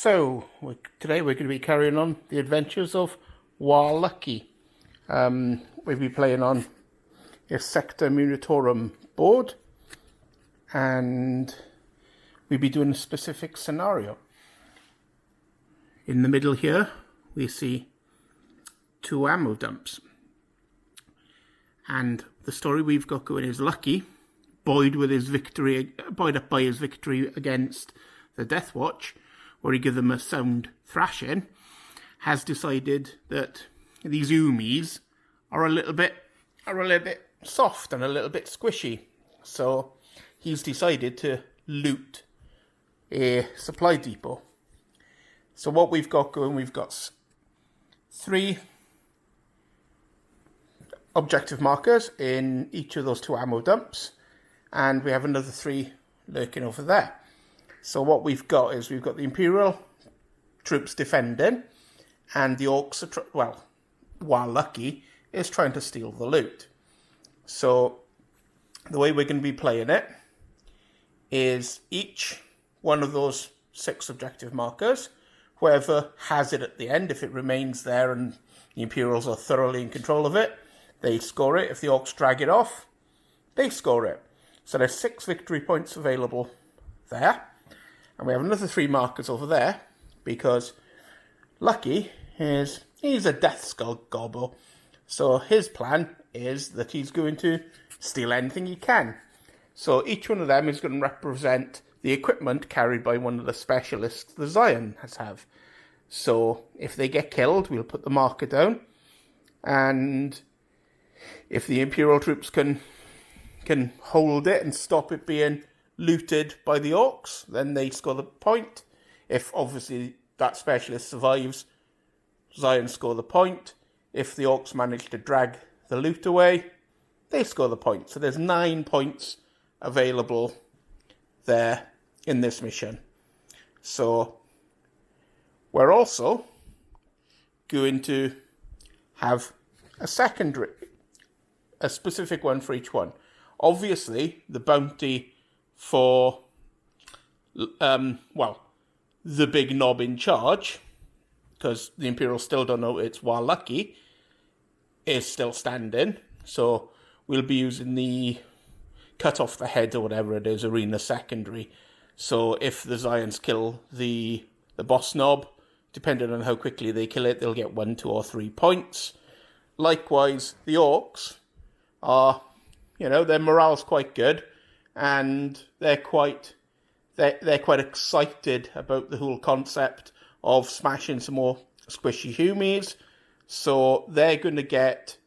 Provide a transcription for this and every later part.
So, today we're going to be carrying on the adventures of Wargh Lukky. We'll be playing on a Sector Munitorum board, and we'll be doing a specific scenario. In the middle here, we see 2 ammo dumps. And the story we've got going is Lukky, buoyed up by his victory against the Deathwatch, where he gave them a sound thrashing, has decided that these Umis are a little bit soft and a little bit squishy. So he's decided to loot a supply depot. So what we've got going, we've got 3 objective markers in each of those 2 ammo dumps, and we have another 3 lurking over there. So what we've got is we've got the Imperial troops defending, and the Orks are Wargh Lukky is trying to steal the loot. So the way we're going to be playing it is each one of those 6 objective markers, whoever has it at the end, if it remains there and the Imperials are thoroughly in control of it, they score it. If the Orks drag it off, they score it. So there's 6 victory points available there. And we have another 3 markers over there, because Lukky he's a death skull gobbo. So his plan is that he's going to steal anything he can. So each one of them is going to represent the equipment carried by one of the specialists the Scions have. So if they get killed, we'll put the marker down. And if the Imperial troops can hold it and stop it being looted by the Orks, then they score the point. If obviously that specialist survives, Scions score the point. If the Orks manage to drag the loot away, they score the point. So there's 9 points available there in this mission. So we're also going to have a specific one for each one. Obviously, the bounty for, the big knob in charge, because the Imperials still don't know it's Wargh Lukky, is still standing. So we'll be using the cut off the head or whatever it is, arena secondary. So if the Scions kill the boss knob, depending on how quickly they kill it, they'll get 1, 2, or 3 points. Likewise, the Orks are, their morale's quite good, and they're quite excited about the whole concept of smashing some more squishy humies. So they're going to get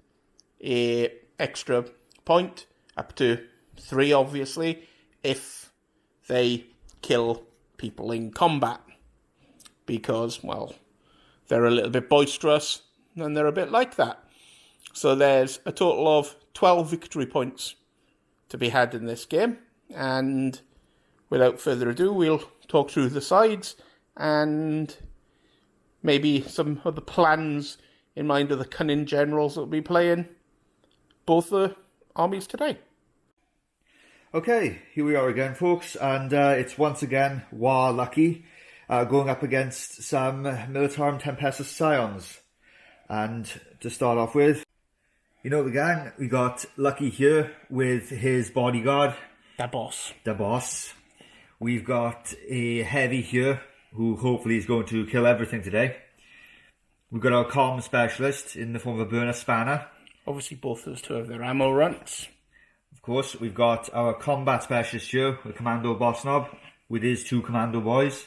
a extra point, up to 3 obviously, if they kill people in combat. Because, they're a little bit boisterous, and they're a bit like that. So there's a total of 12 victory points to be had in this game, and without further ado, we'll talk through the sides and maybe some of the plans in mind of the cunning generals that will be playing both the armies today. Okay, here we are again, folks, and it's once again Wargh Lukky going up against some Militarum Tempestus Scions. And to start off with, the gang, we got Lukky here with his bodyguard. The boss. We've got a heavy here, who hopefully is going to kill everything today. We've got our comm specialist in the form of a burner spanner. Obviously both those 2 have their ammo runts. Of course, we've got our combat specialist here, the commando boss knob, with his 2 commando boys.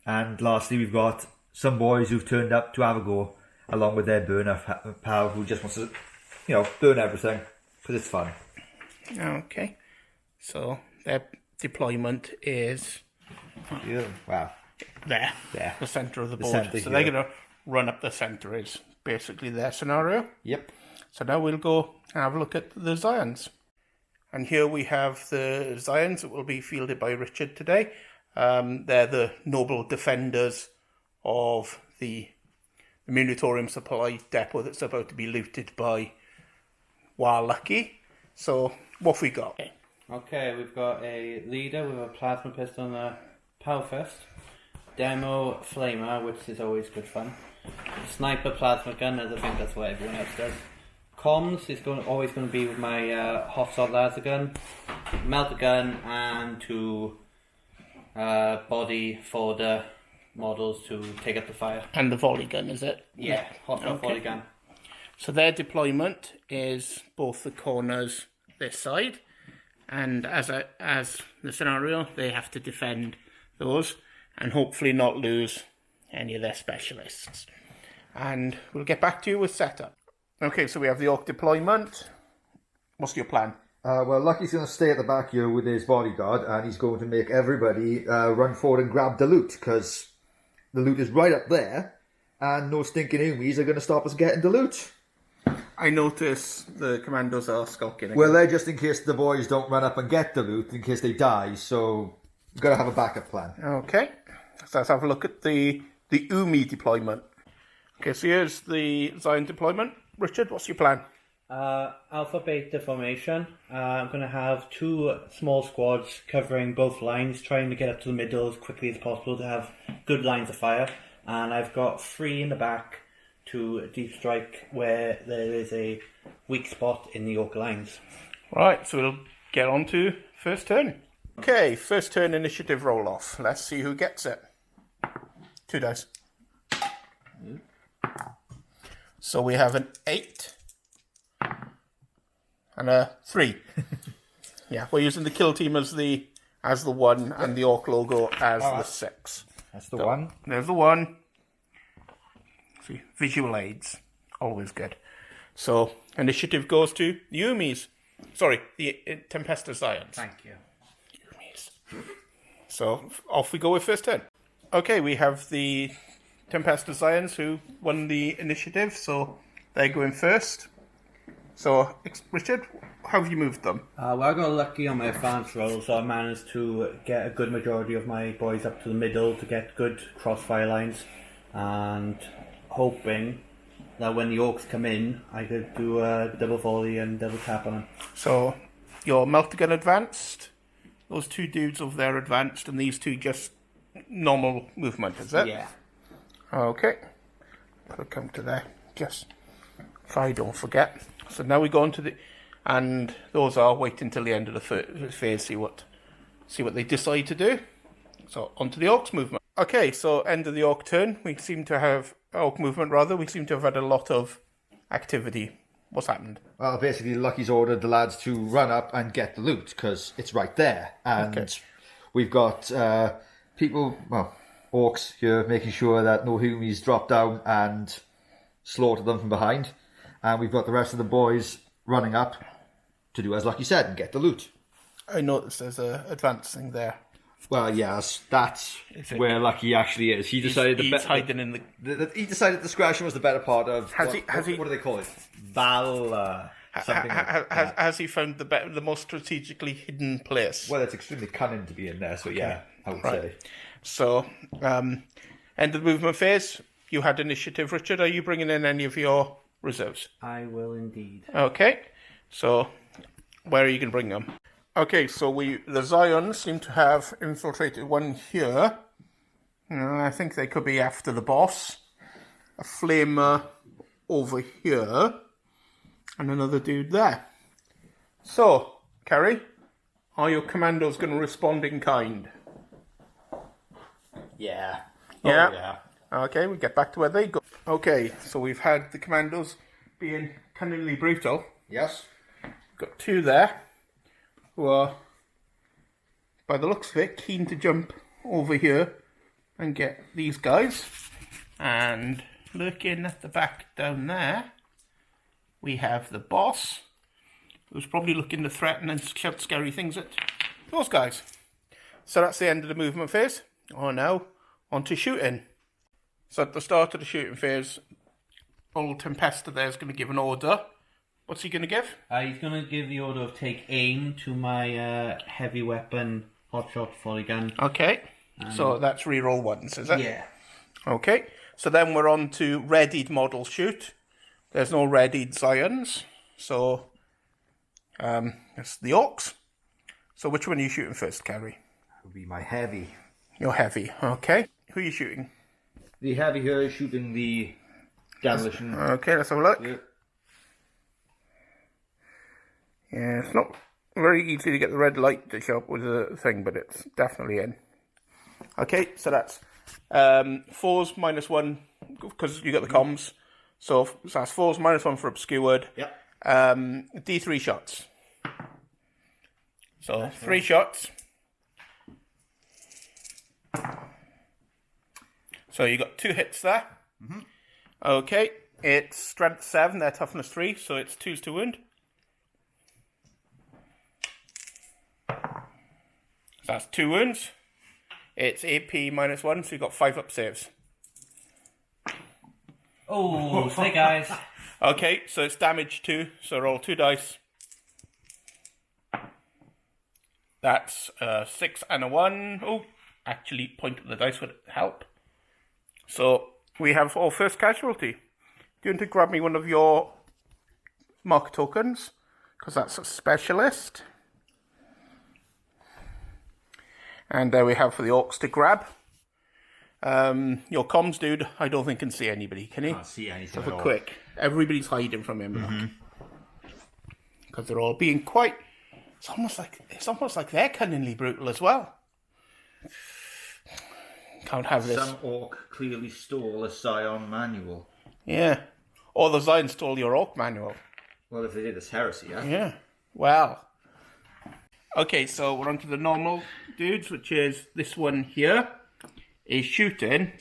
And lastly, we've got some boys who've turned up to have a go, along with their burner pal, who just wants to, burn everything, because it's fun. Okay. So their deployment is there, the centre of the board. So they're going to run up the centre is basically their scenario. Yep. So now we'll go and have a look at the Scions. And here we have the Scions that will be fielded by Richard today. They're the noble defenders of the Munitorium supply depot that's about to be looted by Wargh Lukky. So what have we got? Okay, we've got a leader with a plasma pistol and a power fist. demo flamer, which is always good fun. Sniper plasma gun, as I think that's what everyone else does. Comms is always going to be with my hot sod laser gun, melter gun, and 2 body folder models to take up the fire. And the volley gun, is it? Yeah, hot sod volley gun. So their deployment is both the corners this side, and as the scenario, they have to defend those and hopefully not lose any of their specialists. And we'll get back to you with setup. Okay, so we have the Orc deployment. What's your plan? Well, Lucky's going to stay at the back here with his bodyguard, and he's going to make everybody run forward and grab the loot, because the loot is right up there, and no stinking Umis are going to stop us getting the loot. I notice the commandos are skulking again. Well, they're just in case the boys don't run up and get the loot, in case they die, so you've got to have a backup plan. Okay, so let's have a look at the Umi deployment. Okay, so here's the Zion deployment. Richard, what's your plan? Alpha Beta formation. I'm going to have 2 small squads covering both lines, trying to get up to the middle as quickly as possible to have good lines of fire. And I've got 3 in the back to deep strike where there is a weak spot in the Orc lines. Right, so we'll get on to first turn. Okay, first turn initiative roll off. Let's see who gets it. 2 dice. So we have an 8 and a 3. Yeah, we're using the kill team as the 1 and the Orc logo as the 6. That's the 1. There's the 1. See, visual aids, always good. So initiative goes to the Umis. Sorry, the Tempestus Scions. Thank you. Umis. So off we go with first turn. Okay, we have the Tempestus Scions who won the initiative, so they're going first. So, Richard, how have you moved them? Well, I got lucky on my advanced roll, so I managed to get a good majority of my boys up to the middle to get good crossfire lines, and hoping that when the Orcs come in, I could do a double volley and double tap on them. So, your melter gun advanced, those 2 dudes over there advanced, and these 2 just normal movement, is it? Yeah. Okay. Put a counter there, just if I don't forget. So now we go on to the, and those are wait until the end of the phase, see what they decide to do. So on to the Orcs movement. Okay, so end of the Orc turn. We seem to have Orc movement rather. We seem to have had a lot of activity. What's happened? Well, basically, Lucky's ordered the lads to run up and get the loot, because it's right there. And we've got people, well, Orcs here making sure that no Humies drop down and slaughter them from behind. And we've got the rest of the boys running up to do as Lucky said and get the loot. I noticed there's a advancing there. Well, yes, that's where Lucky actually is. He decided he's hiding in he decided discretion was the better part of. What do they call it? Valor. Has he found the most strategically hidden place? Well, it's extremely cunning to be in there. So yeah, I would say. So, end of the movement phase. You had initiative, Richard. Are you bringing in any of your reserves? I will indeed. Okay. So, where are you going to bring them? Okay, so the Zions seem to have infiltrated one here. I think they could be after the boss. A flamer over here. And another dude there. So, Kerry, are your commandos going to respond in kind? Yeah. Yeah. Oh, yeah. Okay, we get back to where they go. Okay, so we've had the commandos being cunningly brutal. Yes. Got 2 there who are, by the looks of it, keen to jump over here and get these guys. And lurking at the back down there, we have the boss, who's probably looking to threaten and shout scary things at those guys. So that's the end of the movement phase. Oh, now on to shooting. So at the start of the shooting phase, old Tempesta there is going to give an order. What's he going to give? He's going to give the order of take aim to my heavy weapon hotshot volley gun. Okay, so that's reroll 1s, is it? Yeah. Okay, so then we're on to readied model shoot. There's no readied Zions, so it's the Orcs. So which one are you shooting first, Carrie? That would be my heavy. You're heavy, okay. Who are you shooting? The heavy here is shooting the demolition. Okay, let's have a look. Yeah, it's not very easy to get the red light to show up with the thing, but it's definitely in. Okay, so that's 4s -1 because you got the comms. So that's 4s -1 for obscured. Yep. D3 shots. So 3 shots. So you got 2 hits there. Mm-hmm. Okay, it's strength 7, they're toughness 3, so it's 2s to wound. So that's 2 wounds. It's AP -1, so you've got 5 up saves. Oh, snake eyes. Okay, so it's damage 2, so roll 2 dice. That's 6 and a 1. Oh, actually, point at the dice would help. So we have our first casualty. Do you want to grab me one of your mark tokens? Because that's a specialist. And there we have for the orcs to grab. Your comms dude, I don't think can see anybody, can he? Can't see anything Have at a all. quick. Everybody's hiding from him. Because they're all being quite... It's almost like they're cunningly brutal as well. Can't have this. Some orc clearly stole a Scion manual. Yeah. Or the Zion stole your orc manual. Well, if they did, it's heresy, yeah? Yeah. Well. Okay, so we're on to the normal dudes, which is this one here. Is shooting.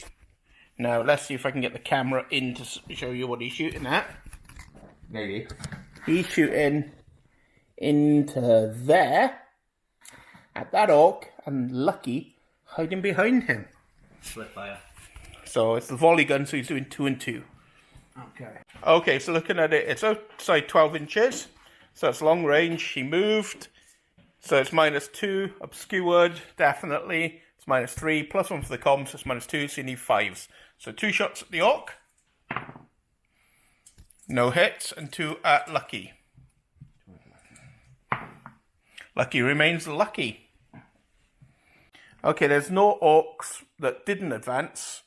Now, let's see if I can get the camera in to show you what he's shooting at. Maybe. He's shooting into there at that orc, and Lucky hiding behind him. Split fire. So it's the volley gun, so he's doing 2 and 2. Okay. Okay, so looking at it, it's outside 12 inches. So it's long range. He moved. So it's -2. Obscured, definitely. It's -3. +1 for the comms, so it's -2. So you need 5s. So 2 shots at the orc. No hits, and 2 at Lucky. Lucky remains lucky. Okay, there's no orcs that didn't advance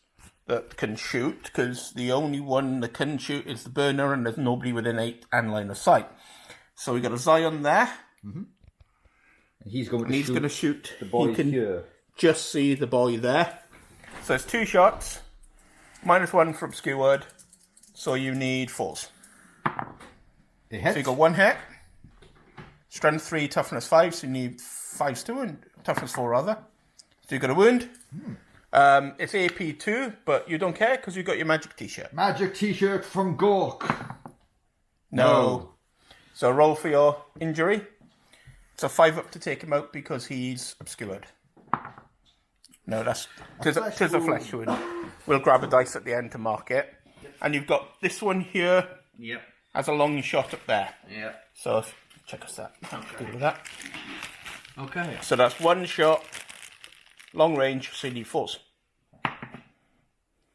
that can shoot, because the only one that can shoot is the burner, and there's nobody within 8 and line of sight. So we got a Zion there. Mm-hmm. And he's going to shoot the boy you can here. just see the boy there. So it's 2 shots, -1 for obscured, so you need 4s. It hits. So you got 1 hit, strength 3, toughness 5, so you need 5s to wound, toughness 4 rather. So you got a wound. It's AP 2, but you don't care because you got your magic t-shirt. Magic t-shirt from Gork. No. So roll for your injury. It's a 5 up to take him out because he's obscured. No, that's tis a flesh wound. We'll grab a dice at the end to mark it. And you've got this one here. Yep. Has a long shot up there. Yeah. So check us that. Deal with that. Okay. So that's 1 shot, long range. So you need 4s.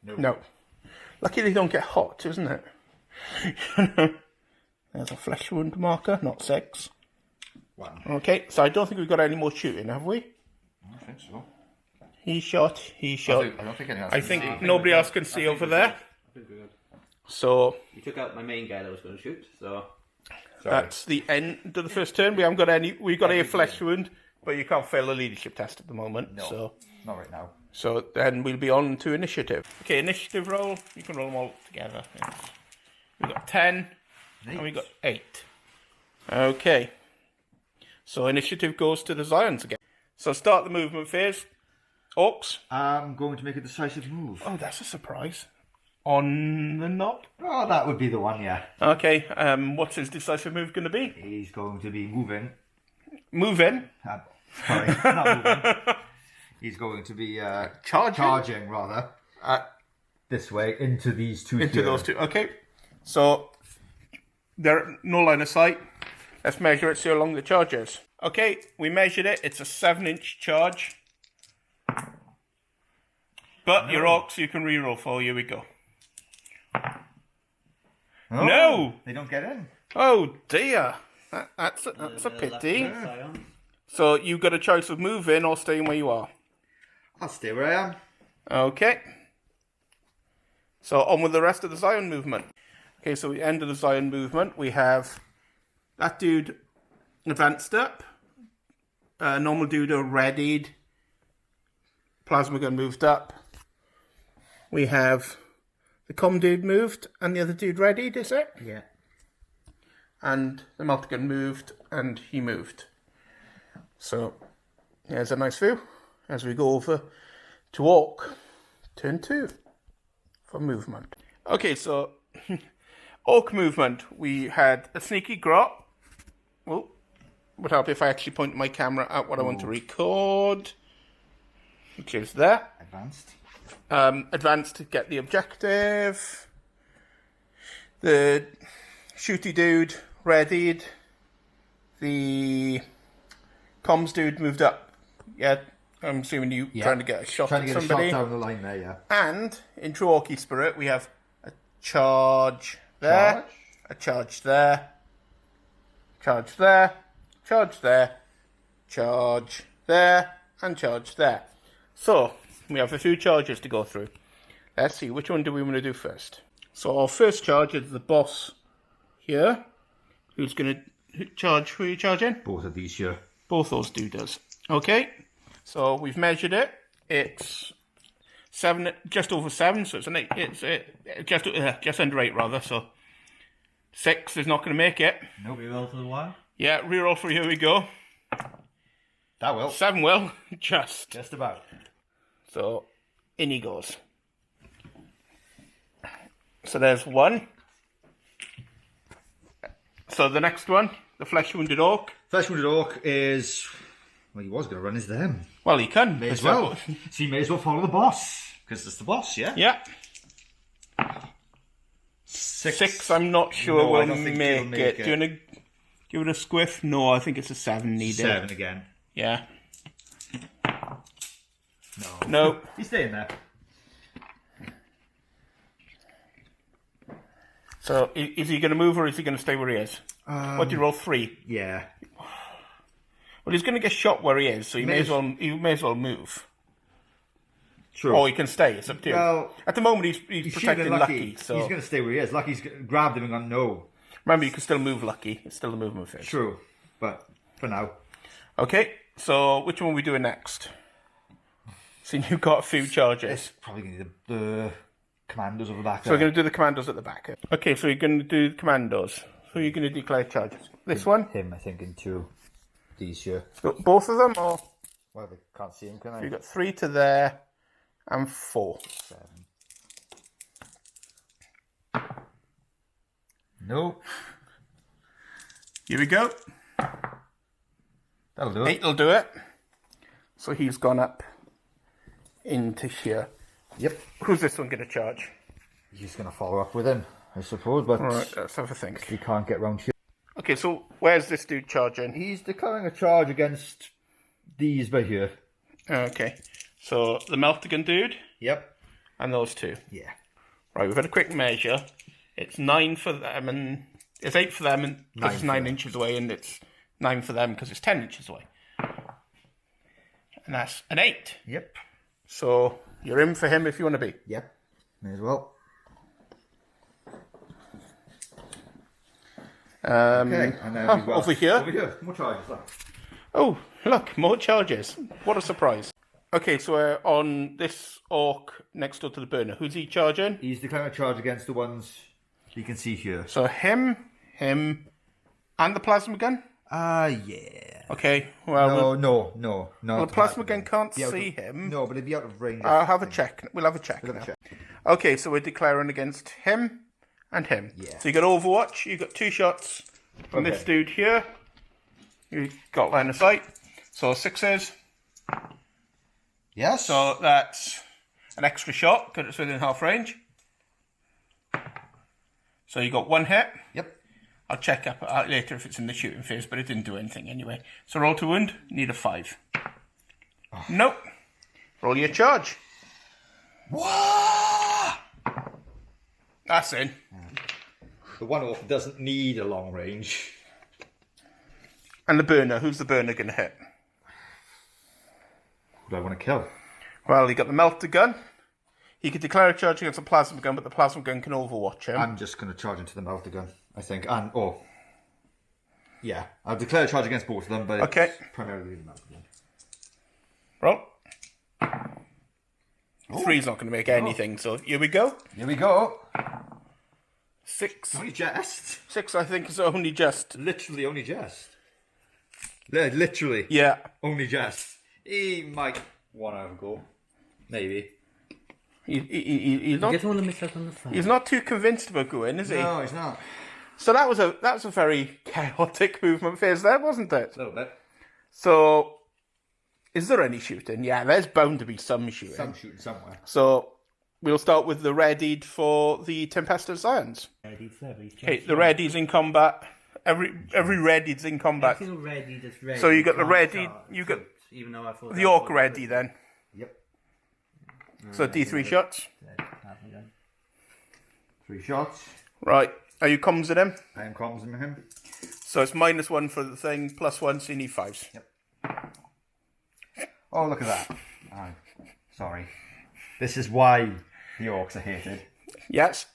No. Lucky they don't get hot, isn't it? There's a flesh wound marker, not 6. 1. Okay, so I don't think we've got any more shooting, have we? I don't think so. He shot. I don't think anyone else I can think see. nobody else can see over there. I think we're good. So You took out my main guy that was going to shoot, so... that's the end of the first turn. We haven't got any. We've got a flesh wound, but you can't fail a leadership test at the moment. No. So Not right now. then we'll be on to initiative. Okay, initiative roll. You can roll them all together. Yes. We've got 10, and we got 8. Okay. So initiative goes to the Zions again. So start the movement phase. Orcs. I'm going to make a decisive move. Oh, that's a surprise. On the knot. Oh, that would be the one, yeah. Okay. What's his decisive move going to be? He's going to be moving. Moving. Sorry, not moving. He's going to be charging rather. This way into these two. Into here. those two. Okay. So they're no line of sight. Let's measure it, see how long the charge is. Okay, we measured it. It's a 7-inch charge. But your orcs you can reroll for. Here we go. Oh, No! They don't get in. Oh dear. That's a pity. So you've got a choice of moving or staying where you are. I'll stay where I am. Okay. So on with the rest of the Zion movement. Okay, so the end of the Zion movement, we have that dude advanced up. Normal dude are readied. Plasma gun moved up. We have the com dude moved and the other dude readied, is it? Yeah. And the melter gun moved and he moved. So here's a nice view as we go over to Orc turn 2 for movement. Okay, so Orc movement, we had a sneaky grot. Oh, would help if I actually point my camera at what I want to record, which is there. Advanced. Advanced to get the objective. The shooty dude readied. The comms dude moved up. Yeah, I'm assuming you trying to get a shot Trying at to get somebody. a shot down the line there, yeah. And in true Orky spirit, we have a charge there, Charge? a charge there, charge there, charge there, charge there, and charge there. So we have a few charges to go through. Let's see, which one do we want to do first? So our first charge is the boss here. Who's going to charge? Who are you charging? Both of these here. Both those doodles. Okay, so we've measured it. It's 7, just over 7, so it's an 8. It's just under 8 rather. So 6 is not going to make it. Nope. Reroll for the while. Yeah, reroll for here we go. That will. 7 will just. Just about. So in he goes. So there's 1. So the next one, the flesh wounded orc. Flesh wounded orc is. Well, he was going to run as them. Well, he can. May as well. So you may as well follow the boss. Because it's the boss, yeah? Yeah. 6, I'm not sure No, I will don't think make it'll make it. it. Do you want to give it a squiff? No, I think it's a 7 needed. 7 again. Yeah. No. No. He's staying there. So is he going to move or is he going to stay where he is? What do you roll? 3? Yeah. Well, he's going to get shot where he is, so he may as well move. True. Or he can stay. It's up to you. Well, At the moment, he's He's protecting shooting Lucky. So He's going to stay where he is. Lucky's grabbed him and gone, no. remember, you can still move Lucky. It's still the movement phase. True. But for now. Okay. So which one are we doing next? So you've got a few charges. Probably going to need the commandos over the back So we're going to do the commandos at the back. Okay, so you're going to do the commandos. Who are you going to declare charges? This one? Him, I think, into these here. So both of them, or Well, they can't see him, can I? you've got 3 to there and 4. 7. No. Here we go. That'll do it. 8 will do it. So he's gone up into here. Yep. Who's this one going to charge? He's going to follow up with him, I suppose, but All right, let's have a think. he can't get round here. Okay, so where's this dude charging? He's declaring a charge against these by here. Okay, so the Meltigan dude Yep. and those 2. Yeah. Right, we've had a quick measure. It's 9 for them and it's 8 for them and because it's 9 inches away, and it's 9 for them because it's 10 inches away. And that's an 8. Yep. So you're in for him if you want to be. Yep. May as well. Okay. And then we've got over here. Over here. More charges. Look. Oh, look, more charges. What a surprise. Okay, so we're on this orc next door to the burner. Who's he charging? He's declaring a charge against the ones you can see here. So him, and the plasma gun? Yeah. Okay, well... No. Well, the plasma gun can't see him. No, but he'd be out of range. I'll have a check. We'll have a check now. Okay, so we're declaring against him and him. Yeah. So you got Overwatch, you got 2 shots from this dude here. You got line of sight. So 6s. Yes. So that's an extra shot because it's within half range. So you got 1 hit. Yep. I'll check up later if it's in the shooting phase, but it didn't do anything anyway. So roll to wound, need a 5. Oh. Nope. Roll your charge. Whoa! That's in. The one orc doesn't need a long range. And the burner, who's the burner going to hit? Who do I want to kill? Well, you got the melter gun, He could declare a charge against a plasma gun, but the plasma gun can overwatch him. I'm just going to charge into the melter gun, I think. Yeah, I'll declare a charge against both of them, but Okay. it's primarily the melter gun. Roll. 3's not going to make anything, so here we go. Here we go. 6. Only just. 6, I think, is only just. Literally only just. Literally. Yeah. Only just. He might want to have a go. Maybe. He's not. I just want to miss out on the fun. He's not too convinced about going, is he? No, he's not. So that was a very chaotic movement phase there, wasn't it? A little bit. So, is there any shooting? Yeah, there's bound to be some shooting. Some shooting somewhere. So, we'll start with the readied for the Tempestus Scions. Okay, the readies in combat. Every ready's in combat. I feel ready, just ready. So you got the ready, you got even though I thought the Orc ready then. Yep. So D3 shots. 3 shots. Right. Are you comms at him? I am comms in him. So it's -1 for the thing, +1, so you need 5s. Yep. Oh, look at that. Oh, sorry. This is why the Orcs are hated. Yes.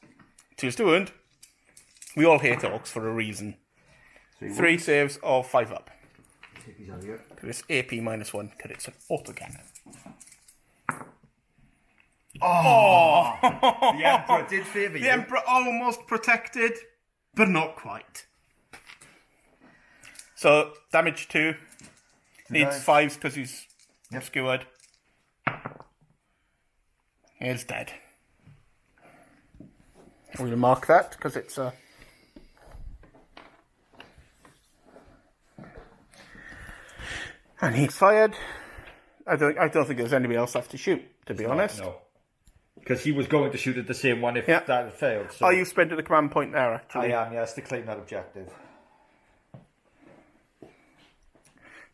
2's to wound. We all hate Orcs for a reason. 3 saves of 5 up. Take these out of here. It's AP -1, because it's an autocannon. Oh! The Emperor did favour you. The Emperor almost protected, but not quite. So, damage 2. Needs 5s because he's skewered. He's dead. We'll mark that because it's a... And he fired. I don't think there's anybody else left to shoot, to be honest. No. Because he was going to shoot at the same one if that had failed. So. Oh, you spent at the command point there, actually. I am, yes, to claim that objective.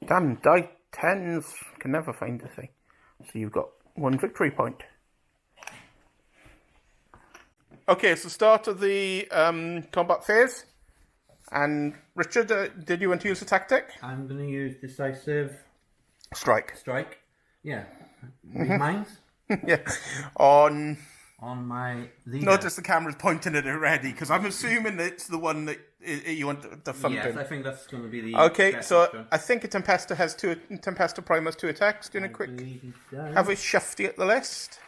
Damn, die 10s can never find a thing. So you've got 1 victory point. Okay, so start of the combat phase. And Richard, did you want to use a tactic? I'm going to use decisive Strike. Yeah. Mines? Yeah. On my leader. Notice the camera's pointing at it already, because I'm assuming it's the one that you want the thump Yes, in. I think that's going to be the... Okay, so option. I think a Tempesta Prime has 2 attacks. Doing a quick... Have a Shufty at the list.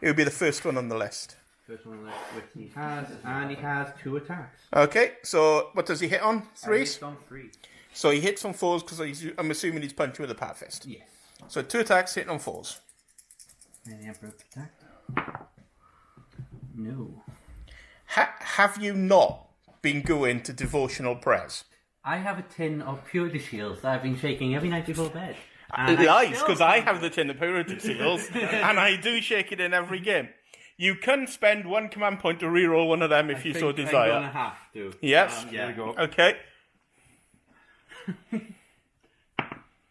It would be the first one on the list. First one on the list, which he has, and he has 2 attacks. Okay, so what does he hit on? 3s? Hits on 3. So he hits on 4s because I'm assuming he's punching with a power fist. Yes. So 2 attacks hitting on 4s. And the Emperor protect. No. Have you not been going to devotional prayers? I have a tin of purity shields that I've been shaking every night before bed. Lies, because I have the tin of purity seals, and I do shake it in every game. You can spend 1 command point to reroll one of them if you so desire. I'm going to have to. Yes. There we go. Okay.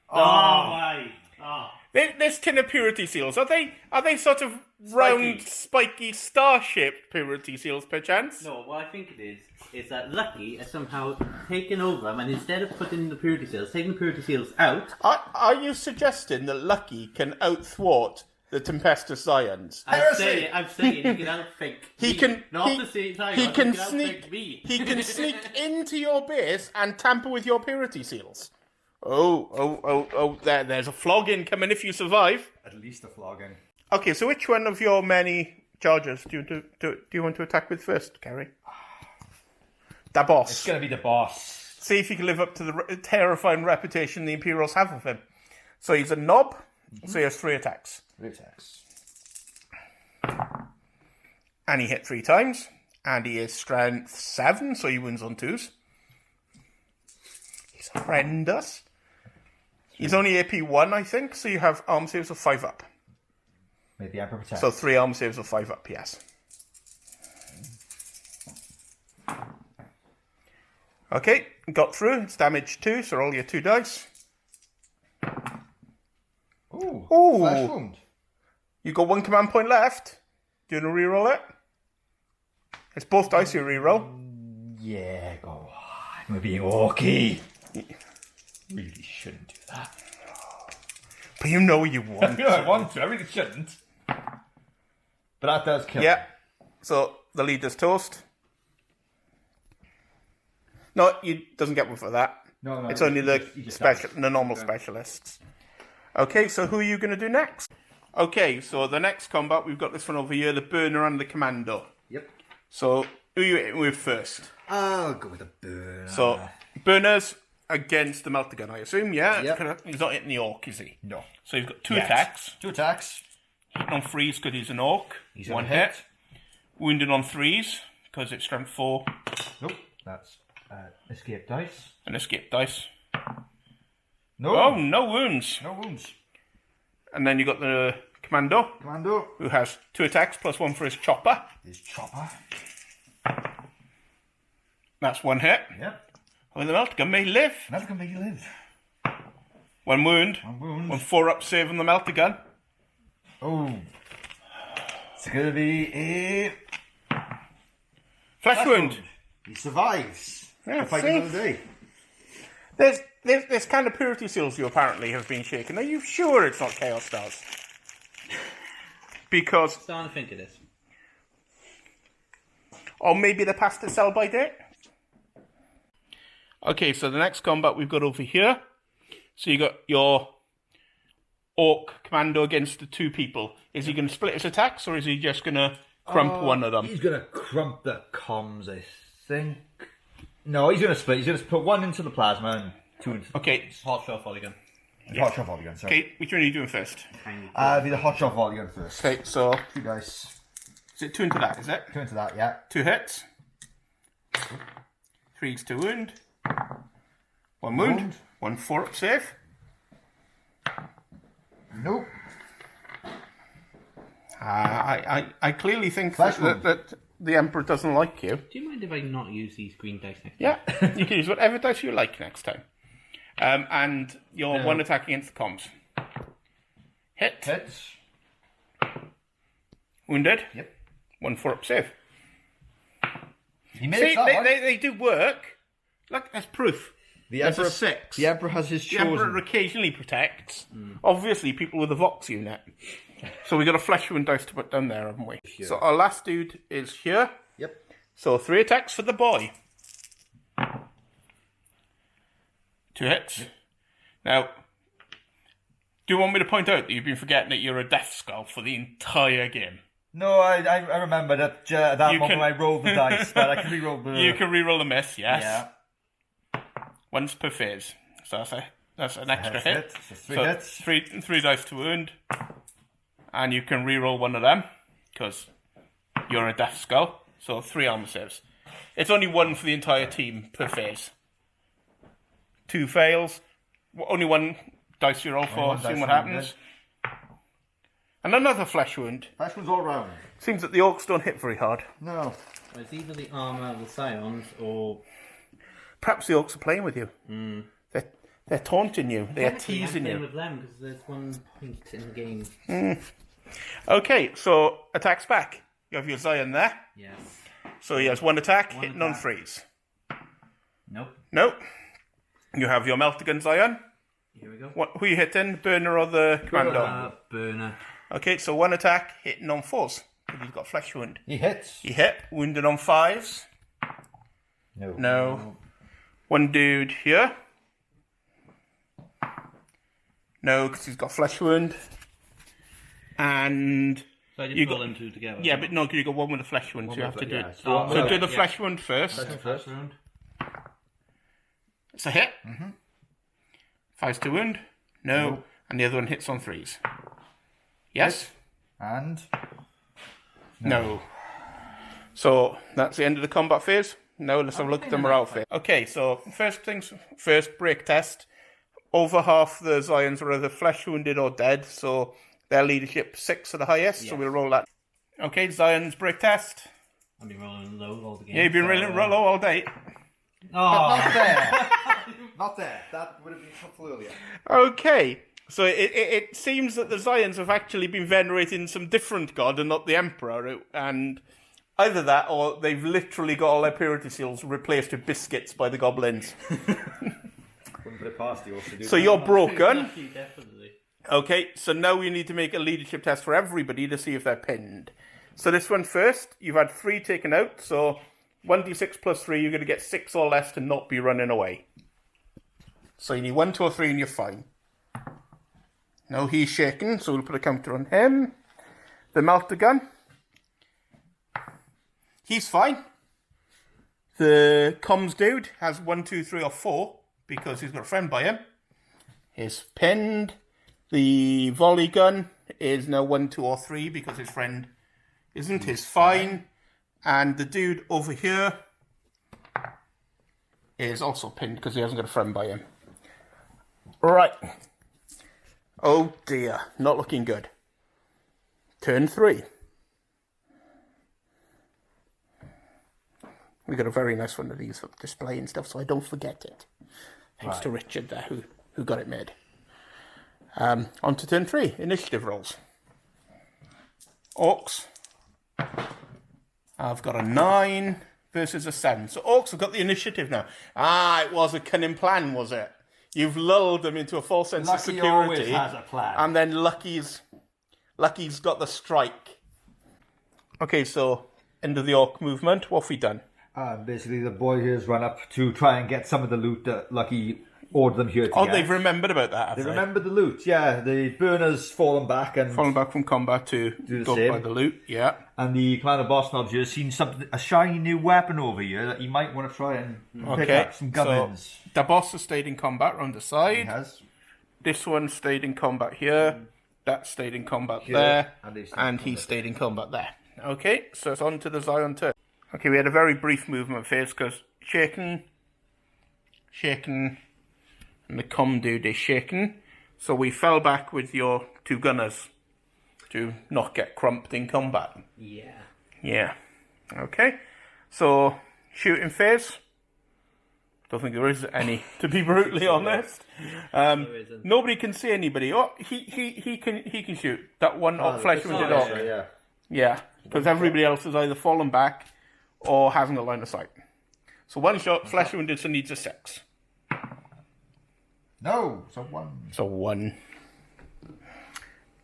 My. Oh. This tin of purity seals, are they sort of round, spiky, star-shaped purity seals, perchance? No, what I think it is that Lukky has somehow taken over them, and instead of putting the purity seals, taking the purity seals out... Are you suggesting that Lukky can out-thwart the Tempestus Scions? I'm saying he can outthink He me. can... Not he, the same time, he but can he can sneak... outthink me. He can sneak into your base and tamper with your purity seals. Oh, there's a flogging coming if you survive. At least a flogging. Okay, so which one of your many chargers do you want to attack with first, Kerry? The boss. It's going to be the boss. See if you can live up to the terrifying reputation the Imperials have of him. So he's a knob, so he has 3 attacks. 3 attacks. And he hit 3 times, and he is strength 7, so he wins on 2s. He's horrendous. He's only AP 1, I think, so you have arm saves of 5 up. Made the Emperor protect. So 3 arm saves of 5 up, yes. Okay, got through. It's damage 2, so roll your 2 dice. Ooh, Ooh. flesh wound. You got 1 command point left. Do you want to reroll it? It's both dice you reroll. Yeah, go on. We're being orky. Really shouldn't do that. But you know you want I want to. I really shouldn't. But that does kill. Yeah. So the leader's toast. No, you doesn't get one for that. No, it's only the dies. normal specialists. Okay, so who are you going to do next? Okay, so the next combat, we've got this one over here, the burner and the commando. Yep. So, who are you hitting with first? I'll go with the burner. So, burners against the melter gun, I assume, yeah? Yep. He's not hitting the orc, is he? No. So, he's got 2 attacks. 2 attacks. Hitting on 3s because he's an orc. He's 1 hit. Wounded on 3s because it's strength 4. Nope. That's escape dice. An escape dice. No. Oh, no wounds. No wounds. And then you got the commando, who has 2 attacks plus 1 for his chopper. His chopper. That's 1 hit. Yep. Oh, the melter gun may live. Melter gun may live. 1 wound. 1 wound. 1 4-up save on the melter gun. Oh. It's going to be a... Flesh wound. He survives. Yeah, to fight see? another day. There's kind of purity seals you apparently have been shaken. Are you sure it's not Chaos Stars? Because... Starting to think it is. Or maybe they're past the sell-by date? Okay, so the next combat we've got over here. So you got your orc commando against the 2 people. Is he going to split his attacks, or is he just going to crump one of them? He's going to crump the comms, I think. No, he's going to split. He's going to put 1 into the plasma and 2 into the... Okay. Hot shot volley gun. Hot shot volley gun, sorry. Okay, which one are you doing first? Be the hot shot volley gun first. Okay, so... 2 dice. Is it 2 into that, is it? 2 into that, yeah. 2 hits. 3's to wound. 1 wound. 1 4-up save. Nope. I clearly think Flash that the Emperor doesn't like you. Do you mind if I not use these green dice next Yeah, you can use whatever dice you like next time. And your 1 attack against the comms. Hit. Hits. Wounded. Yep. 1 4-up save. He made See, that one. they do work. Look, that's proof. The That's Emperor, a 6. The Emperor has his The chosen. Emperor occasionally protects. Obviously, people with a Vox unit. So we got a flesh wound dice to put down there, haven't we? Sure. So our last dude is here. Yep. So 3 attacks for the boy. 2 hits. Yep. Now, do you want me to point out that you've been forgetting that you're a Death Skull for the entire game? No, I remember that moment I rolled the dice, but I can re-roll the... You can re-roll the miss, yes. Yeah. Once per phase. So that's an extra hit. So 3 hits. 3 dice to wound. And you can re-roll 1 of them, because you're a Death Skull. So 3 armor saves. It's only 1 for the entire team per phase. 2 fails. Only 1 dice you roll for, seeing what happens. And another flesh wound. Flesh wounds all round. Seems that the orcs don't hit very hard. No. It's either the armour of the Scions or... Perhaps the orcs are playing with you. They're taunting you. They're teasing I'm you. playing with them because there's 1 point in the game. Okay, so attacks back. You have your Zion there. Yes. So he has 1 attack, hitting on attack. 3s. Nope. Nope. You have your Melter Gun Zion. Here we go. Who are you hitting? Burner or the Commando? Burner. Okay, so 1 attack, hitting on 4s. Because he's got flesh wound. He hits. He hit, wounded on 5s. No. 1 dude here. No, because he's got flesh wound. And... So I just roll them 2 together. Yeah, but no, because you got 1 with a flesh wound, so you have to do it. So So do the flesh wound first. First round. It's a hit. 5's to wound. No. And the other one hits on 3s. Yes? And... No. So that's the end of the combat phase. Now let's have a look at the morale phase. Okay, so first things first, break test. Over half the Zions are either flesh wounded or dead, so their leadership 6 are the highest, so we'll roll that. Okay, Zions break test. I've been rolling low all the game. Yeah, you've been rolling low all day. Not there. Not there. That would have been helpful earlier. Okay, so it seems that the Zions have actually been venerating some different god and not the Emperor, and either that or they've literally got all their purity seals replaced with biscuits by the goblins. Wouldn't put it past you also do So you're broken. Definitely. Okay, so now we need to make a leadership test for everybody to see if they're pinned. So this one first, you've had 3 taken out, so 1d6 plus 3, you're going to get 6 or less to not be running away. So you need 1, 2, or 3 and you're fine. Now he's shaking, so we'll put a counter on him. The melter gun. He's fine. The comms dude has 1, 2, 3, or 4 because he's got a friend by him. He's pinned. The volley gun is now 1, 2, or 3 because his friend isn't. He's fine. And the dude over here is also pinned because he hasn't got a friend by him. Right. Oh dear, not looking good. Turn 3. We got a very nice one of these for display and stuff, so I don't forget it. Thanks to Richard there, who got it made. On to turn 3, initiative rolls. Orcs. I've got a 9 versus a 7. So Orcs have got the initiative now. It was a cunning plan, was it? You've lulled them into a false sense of security. Always has a plan. And then Lucky's got the strike. Okay, so end of the Orc movement. What have we done? Basically, the boy here has run up to try and get some of the loot that Lucky ordered them here to get. They've remembered about that, have They they? remembered the loot, yeah. The burner's fallen back From combat to do the go same. by the loot, yeah. And the Commander Boss Knob here has seen a shiny new weapon over here that he might want to try and pick up some gubbins. So the boss has stayed in combat round the side. He has. This one stayed in combat here. That stayed in combat Here. there. And he stayed in combat there. Okay, so it's on to the Zion turn. Okay, we had a very brief movement phase because shaking, and the comm dude is shaking. So we fell back with your 2 gunners to not get crumped in combat. Yeah. Yeah. Okay. So shooting phase. Don't think there is any, to be brutally honest. Nobody can see anybody. Oh, he can shoot. That one flesh wounded orc. Yeah, because everybody else has either fallen back or hasn't got line of sight. So 1 shot, flesh wounded, so needs a 6. No, so 1. So 1.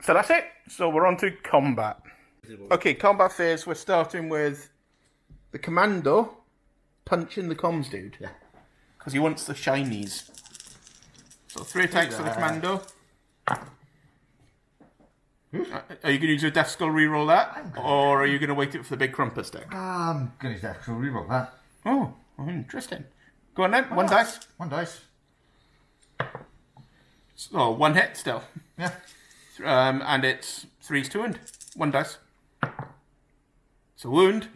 So that's it. So we're on to combat. Okay, combat phase. We're starting with the commando punching the comms dude. Yeah. Because he wants the shinies. So 3 attacks for the commando. Are you going to use your Death Skull reroll that? Or are you going to wait it for the big Crumpus deck? I'm going to use the actual reroll that. Oh, interesting. Go on then. 1 dice. 1 dice. So 1 hit still. Yeah. And it's 3's to wound. 1 dice. It's a wound.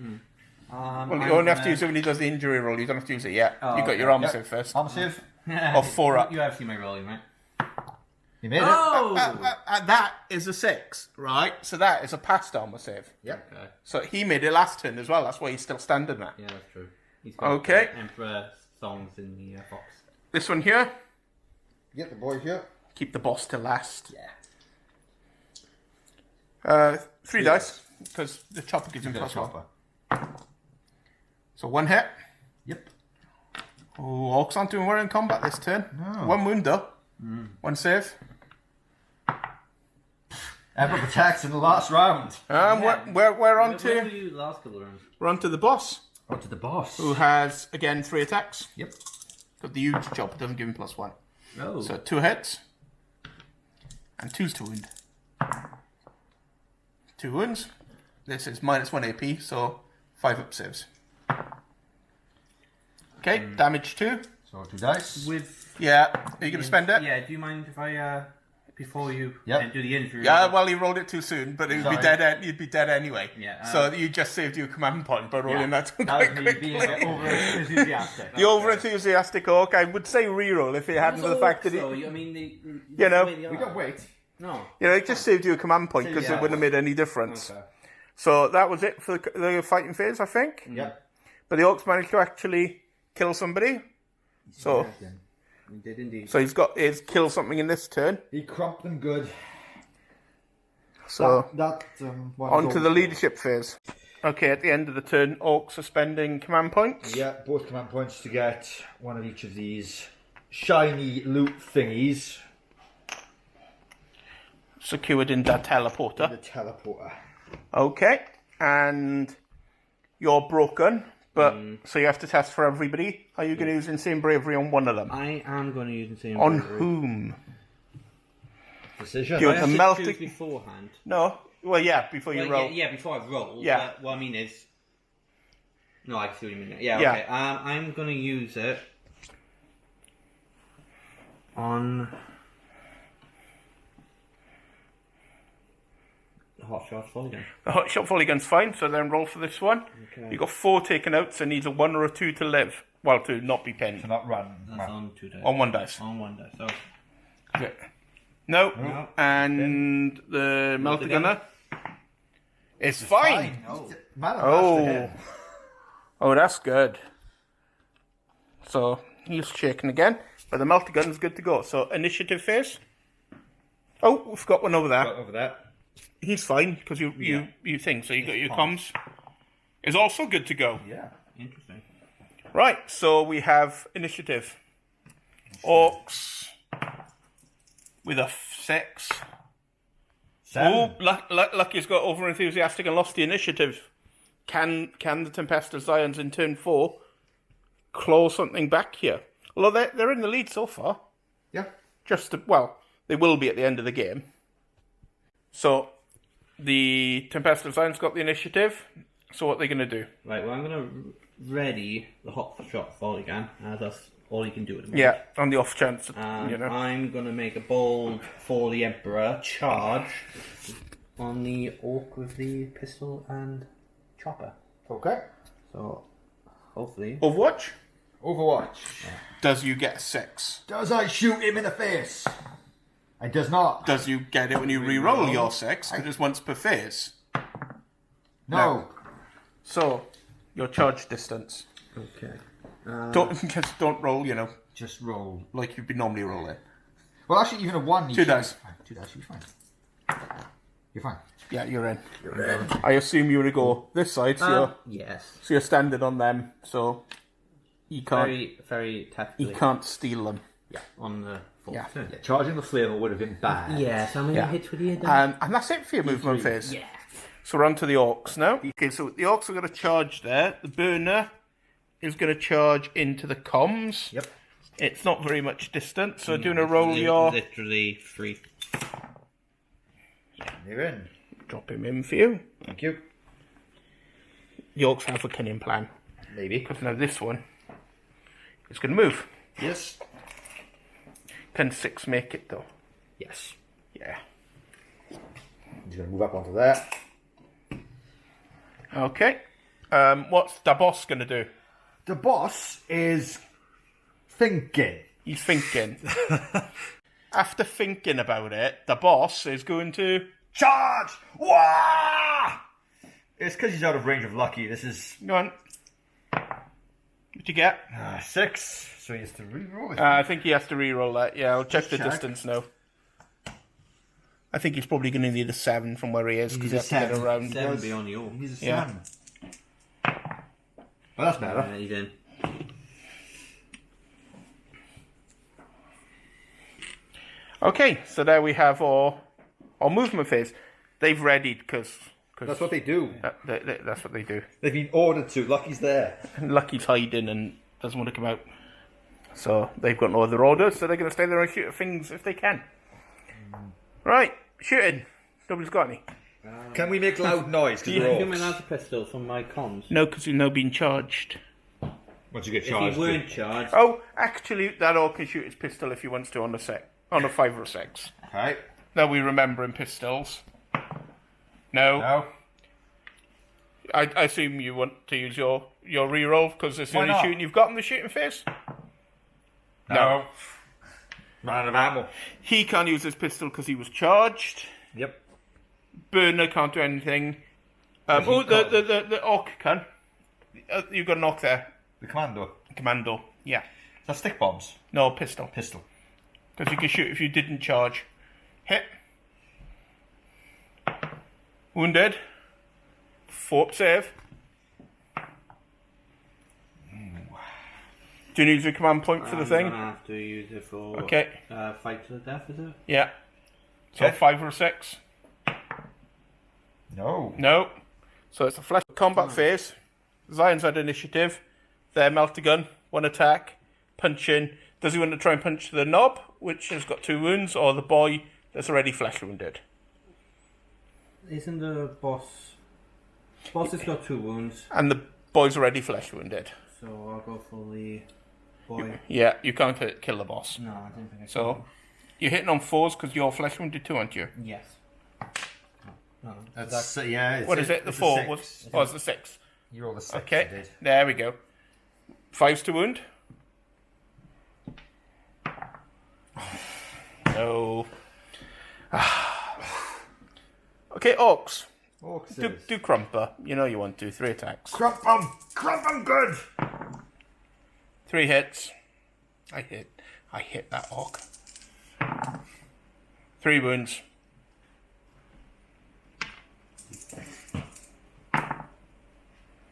Well, you only have to use it when he does the injury roll. You don't have to use it yet. You've got your armor save first. Armor save. Or 4 up. You have seen my rolling, right? You made it. That is a 6, right? So that is a past armor save. Yep. Okay. So he made it last turn as well. That's why he's still standing there. Yeah, that's true. He's got Okay. Emperor songs in the Fox. This one here. Get the boy here. Keep the boss to last. Yeah. 3 dice. Because the chopper gives him +1. So 1 hit. Yep. Oh, Orcs aren't doing well in combat this turn. No. 1 wound though. 1 save. Emperor protects in the last round. We're on Where to were you last couple of rounds? we're on to the boss, On to the boss. who has again 3 attacks. Yep. But the huge chopper doesn't give him +1. Oh. So 2 hits. And 2's to wound. 2 wounds. This is -1 AP, so 5 up saves. Okay, damage 2. So 2 dice. With Yeah, are you going to spend it? Yeah. Do you mind if I before you Yep. do the injury? Yeah, well, he rolled it too soon, but it would be Sorry. dead. You'd be dead anyway. Yeah, so you just saved you a command point by rolling that That quite was me quickly. being over-enthusiastic. The over-enthusiastic orc, I would say reroll if it hadn't for the fact that he, I mean, You know, We got weight. No. it just saved you a command point because it wouldn't have made any difference. Okay. So that was it for the fighting phase, I think. Yep. But the orcs managed to actually kill somebody. So We did indeed. he's got his kill something in this turn. He crumped them good. So One on to goal. the leadership phase. Okay, at the end of the turn, orcs are spending command points. Yeah, both command points to get one of each of these shiny loot thingies. Secured in that teleporter. The teleporter. Okay. and you're broken. But so you have to test for everybody. Are you going to use insane bravery on one of them? I am going to use insane On bravery. whom? Decision. Do you I want the have to choose melting? beforehand. No. Well, yeah, before you roll. Yeah, before I roll. Yeah. But what I mean is... No, I see what you mean. Yeah, Yeah. okay. I'm going to use it on... The hot shot volley gun. The hot shot volley gun's fine, so then roll for this one. Okay. You've got 4 taken out, so it needs a 1 or a 2 to live. Well, to not be pinned. To not run. That's on 2 dice. On 1 dice. On 1 dice. So, Okay. No. No. And the melter gunner is fine. Oh. Man, Oh. Oh, that's good. So, he's shaking again. But the melter gun's good to go. So, initiative phase. Oh, we've got one over there. Over there. He's fine, because you think. So, you got your comms. Is also good to go. Yeah. interesting. Right, so we have initiative. Orcs with a 6. 7. Oh, Lucky's got over enthusiastic and lost the initiative. Can the Tempestus Scions in turn 4 claw something back here? Although they're in the lead so far. Yeah. They will be at the end of the game. So the Tempestus Scions got the initiative. So what are they going to do? Right, well, I'm going to ready the hot shot volley gun, as that's all you can do at the moment. Yeah, on the off chance, And I'm going to make a bold for the Emperor charge on the orc with the pistol and chopper. Okay. So, hopefully... Overwatch? Overwatch. Does you get a 6? Does I shoot him in the face? I does not. Does you get it when you re-roll your 6? Because it's once per phase. No. So, your charge distance. Okay. Don't roll, Just roll. like you'd be normally rolling. Well, actually, even a 1. 2 dice. 2 dice, you're fine. You're fine. Yeah, you're in. I assume you want to go this side, so Yes. you're standing on them, so you can't Very, very tactically. you can't steal them. Yeah, on the fourth Yeah. turn. Yeah, charging the flamer would have been bad. Yes, how many Yeah. hits would he have done? And that's it for your movement phase. Yeah. So we're on to the Orcs now. Okay, so the Orcs are going to charge there. The burner is going to charge into the comms. Yep. It's not very much distance, so doing a roll your... Literally 3. You're in. Drop him in for you. Thank you. The Orcs have a cunning plan. Maybe. Because now this one is going to move. Yes. Can 6 make it though? Yes. Yeah. He's going to move up onto that. Okay. What's the boss going to do? The boss is thinking. He's thinking. After thinking about it, the boss is going to... Charge! Wah! It's because he's out of range of Lucky. This is Go on. What'd you get? 6. So he has to reroll it. I think he has to re-roll that. Yeah, I'll check the check. distance now. I think he's probably going to need a 7 from where he is because he He's has a to get 7. around. 7 beyond you. He's a Yeah. 7. Well, that's better. He's in. Okay, so there we have our movement phase. They've readied because That's what they do. that's what they do. They've been ordered to. Lucky's there. Lucky's hiding and doesn't want to come out. So they've got no other orders, so they're going to stay there and shoot at things if they can. Right, shooting. Nobody's got any. Can we make loud noise? Because Can we're you give me orcs. another pistol from my comms? No, because you've now been charged. Once you get If charged. he weren't charged, Oh, actually, that orc can shoot his pistol if he wants to on a 5 or a 6. Okay. Now we remember in pistols. No. No. I assume you want to use your reroll because it's the Why only not? shooting you've got in the shooting phase. No. Ran out of ammo. He can't use his pistol because he was charged. Yep. Burner can't do anything. The orc can. You've got an orc there. The commando. Commando. Yeah. That's stick bombs. No, pistol. Pistol. Because you can shoot if you didn't charge. Hit. Wounded. 4 save. Do you need your command point for the I'm thing? gonna have to use it for Okay. fight to the death, is it? Yeah. So Okay. 5 or 6. No. No. So it's a flash combat phase. Zion's had initiative. They're melter gun, 1 attack, punching. Does he want to try and punch the knob, which has got 2 wounds, or the boy that's already flesh wounded? Isn't the boss... Boss has got 2 wounds. And the boy's already flesh wounded. So I'll go for the boy. Yeah, you can't kill the boss. No, I didn't think I could. So, you're hitting on 4s because you're flesh wounded too, aren't you? Yes. No, That's, yeah. What is it? The 4 was... Oh, it's the 6. You roll the 6. Okay, You did. there we go. 5s to wound. No. Okay, Orks. Orcs Do Crumper. You know you want to. 3 attacks. Crump 'em! Crump 'em good! 3 hits. I hit that Orc. 3 wounds.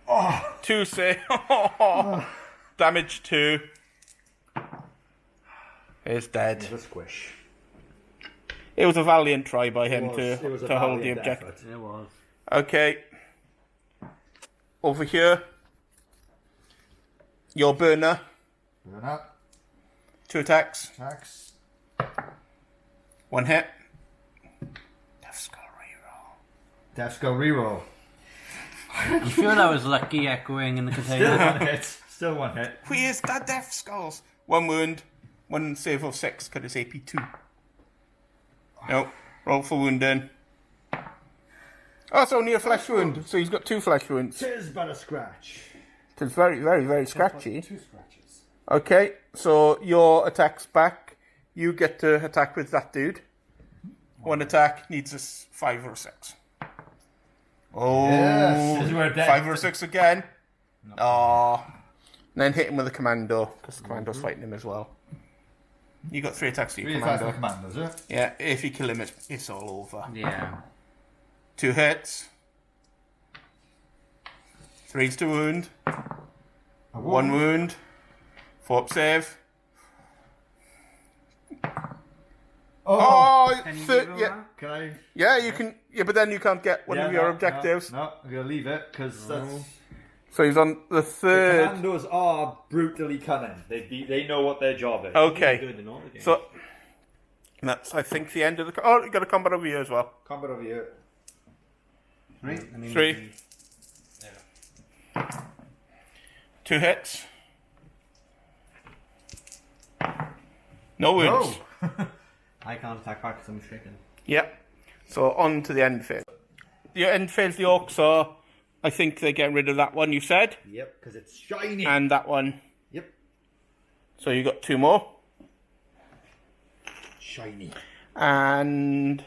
Oh! 2 save. Damage 2. He's dead. It was a squish. It was a valiant try by him It was a to hold the valiant objective. effort. It was. Okay. Over here. Your burner. Burner. 2 attacks. Attacks. 1 hit. Death Skull reroll. Death Skull reroll. I'm sure that was Lucky echoing in the Still container. 1 hit. Still 1 hit. Where's that Death Skulls? 1 wound. 1 save of 6 because it's AP 2. Nope. Roll for wounding. Oh, it's only a flesh wound. So he's got 2 flesh wounds. Tis but a scratch. It's very, very, very scratchy. 2 scratches. Okay, so your attack's back. You get to attack with that dude. 1 attack needs a 5 or a 6. Oh, Yes, 'cause we're dead. 5 or a 6 again. Oh, and then hit him with a commando because the commando's fighting him as well. You got 3 attacks to your 3 attacks commando. on commandos, yeah? Yeah, if you kill him, it's all over. Yeah. 2 hits. 3's to wound. 1 wound. 4 up save. Oh, yeah. Can I? Yeah, you can. Yeah, but then you can't get one of your objectives. No, I'm going to leave it because that's... So he's on the 3rd. Commandos are brutally cunning. They know what their job is. Okay. So that's, I think, the end of the... Oh, you got a combat over here as well. Combat over here. 3. 2 hits. No wounds. Oh. I can't attack back because I'm shaken. Yep. So on to the end phase. The end phase, the Orcs are... I think they're getting rid of that one you said. Yep, because it's shiny. And that one. Yep. So you got 2 more. Shiny. And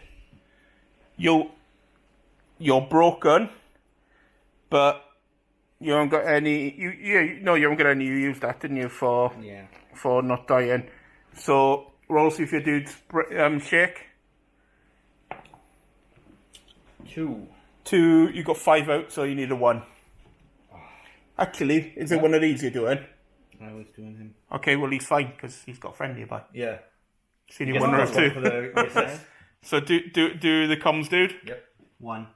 you're broken, but you haven't got any. You haven't got any. You used that, didn't you, for not dying? So roll see if your dude's shake. 2. 2. You got 5 out, so you need a 1. Actually, is it one of these you're doing? I was doing him. Okay, well he's fine because he's got a friend nearby. Yeah. So you need 1 or 2. So do the comms dude. Yep. 1.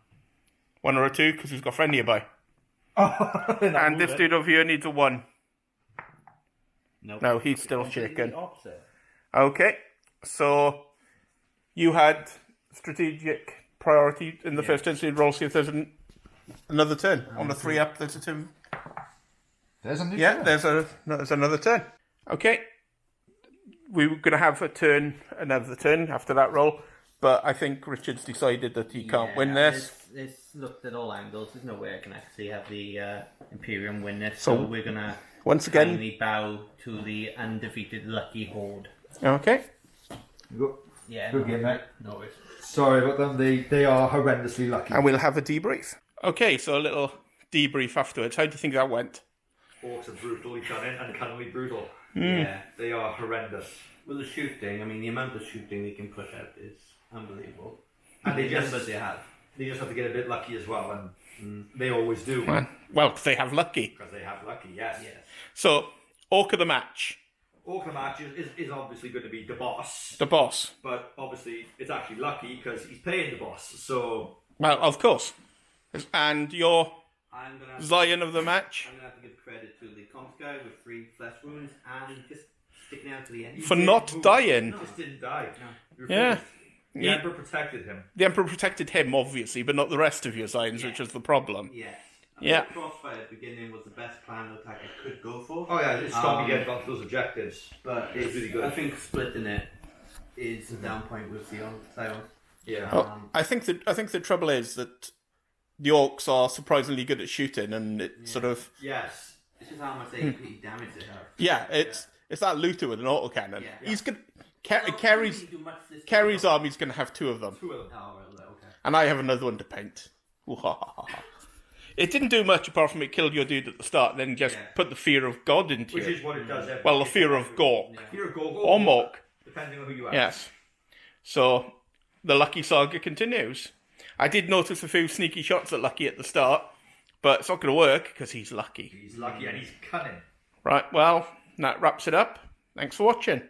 1 or a 2 because he's got a friend nearby. And this dude over here needs a 1. Nope. No, he's still shaken. Opposite. Okay, so you had strategic priority in the first turn, so you'd roll see if there's another turn. On the 3 up, there's a turn. There's a new Yeah, turn. there's another turn. Okay, we were going to have another turn after that roll, but I think Richard's decided that he can't win this. It's looked at all angles. There's no way I can actually have the Imperial win this. So we're going to once again kindly bow to the undefeated Lucky Horde. Okay. Yeah. Good game, mate. No worries. Sorry about them. They are horrendously lucky. And we'll have a debrief. Okay, so a little debrief afterwards. How do you think that went? Orcs are brutally cunning and cunningly brutal. Yeah. They are horrendous. With the shooting, I mean, the amount of shooting they can push out is unbelievable. And they the just numbers they have. They just have to get a bit lucky as well, and they always do. Well, because they have lucky. Because they have lucky, yes. So, Orc of the match. Orc of the match is obviously going to be the boss. The boss. But obviously, it's actually lucky because he's playing the boss. So, Well, of course. And your I'm gonna have Zion of the match I'm gonna have to give credit to the comms guy with 3 flesh wounds and just sticking out to the end. for not dying. He just didn't die. No. Yeah. The Emperor protected him. The Emperor protected him, obviously, but not the rest of your Zions, which is the problem. Yes. Yeah. Crossfire at the beginning was the best plan of attack I could go for. Oh yeah, it's stopped me getting onto those objectives. But It's really good. I think splitting it is a down point with Scions. Yeah. I think the trouble is that the Orks are surprisingly good at shooting, and it sort of Yes. It's just how much AP damage they have. it's that looter with an autocannon. Yeah. He's good. Well, Carrie's doesn't do much this Carrie's time. army's going to have 2 of them, Two of them. Oh, right, okay. and I have another one to paint. It didn't do much apart from it killed your dude at the start, then just put the fear of God into Which you. is what it does. Well, the fear of Gork Fear of Gork or Mork. depending on who you ask. Yes. So the Lucky saga continues. I did notice a few sneaky shots at Lucky at the start, but it's not going to work because he's lucky. He's lucky and he's cunning. Right, well, that wraps it up. Thanks for watching.